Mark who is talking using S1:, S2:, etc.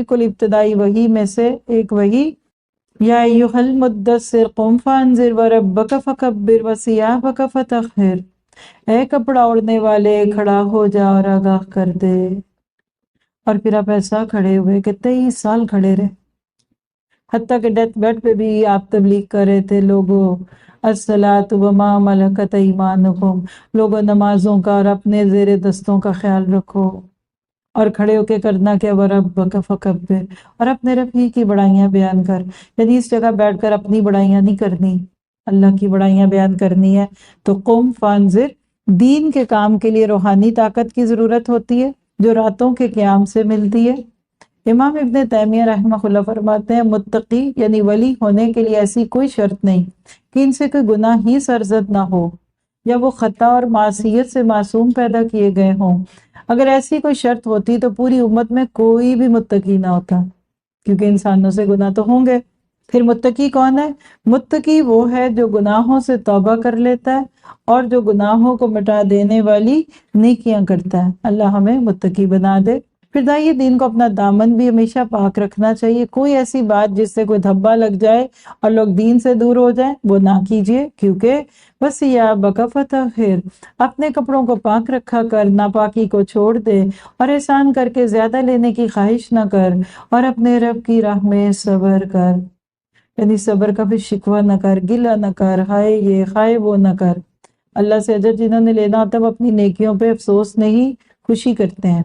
S1: بالکل ابتدائی وحی میں سے ایک وحی، یا ایھا المدثر قم فانذر وربک فکبر وثیابک فطہر، اے کپڑا اوڑھنے والے کھڑا ہو جا اور آگاہ کر دے۔ اور پھر آپ ایسا کھڑے ہوئے کہ 23 سال کھڑے رہے، حتیٰ کہ ڈیتھ بیڈ پہ بھی آپ تبلیغ کر رہے تھے، لوگوں الصلاۃ وما ملکت ایمانکم، لوگوں نمازوں کا اور اپنے زیر دستوں کا خیال رکھو، اور کھڑے ہو کے کرنا کیا، وَرَبَّكَ فَكَبِّرْ، اور اپنے رب ہی کی بڑائیاں بیان کر۔ یعنی اس جگہ بیٹھ کر اپنی بڑائیاں نہیں کرنی، اللہ کی بڑائیاں بیان کرنی ہے۔ تو قم فانذر، دین کے کام کے لیے روحانی طاقت کی ضرورت ہوتی ہے جو راتوں کے قیام سے ملتی ہے۔ امام ابن تیمیہ رحمہ اللہ فرماتے ہیں متقی یعنی ولی ہونے کے لیے ایسی کوئی شرط نہیں کہ ان سے کوئی گناہ ہی سرزد نہ ہو یا وہ خطا اور معصیت سے معصوم پیدا کیے گئے ہوں۔ اگر ایسی کوئی شرط ہوتی تو پوری امت میں کوئی بھی متقی نہ ہوتا، کیونکہ انسانوں سے گناہ تو ہوں گے۔ پھر متقی کون ہے؟ متقی وہ ہے جو گناہوں سے توبہ کر لیتا ہے اور جو گناہوں کو مٹا دینے والی نیکیاں کرتا ہے۔ اللہ ہمیں متقی بنا دے۔ پھر دائی دین کو اپنا دامن بھی ہمیشہ پاک رکھنا چاہیے، کوئی ایسی بات جس سے کوئی دھبا لگ جائے اور لوگ دین سے دور ہو جائیں وہ نہ کیجیے، کیونکہ وَثِيَابَكَ فَطَهِّرْ، اپنے کپڑوں کو پاک رکھا کر، ناپاکی کو چھوڑ دے اور احسان کر کے زیادہ لینے کی خواہش نہ کر، اور اپنے رب کی راہ میں صبر کر، یعنی صبر کا بھی شکوہ نہ کر، گلہ نہ کر، ہائے یہ ہائے وہ نہ کر۔ اللہ سے اجر جنہوں نے لینا ہوتا ہے وہ اپنی نیکیوں پہ افسوس نہیں، خوشی کرتے ہیں۔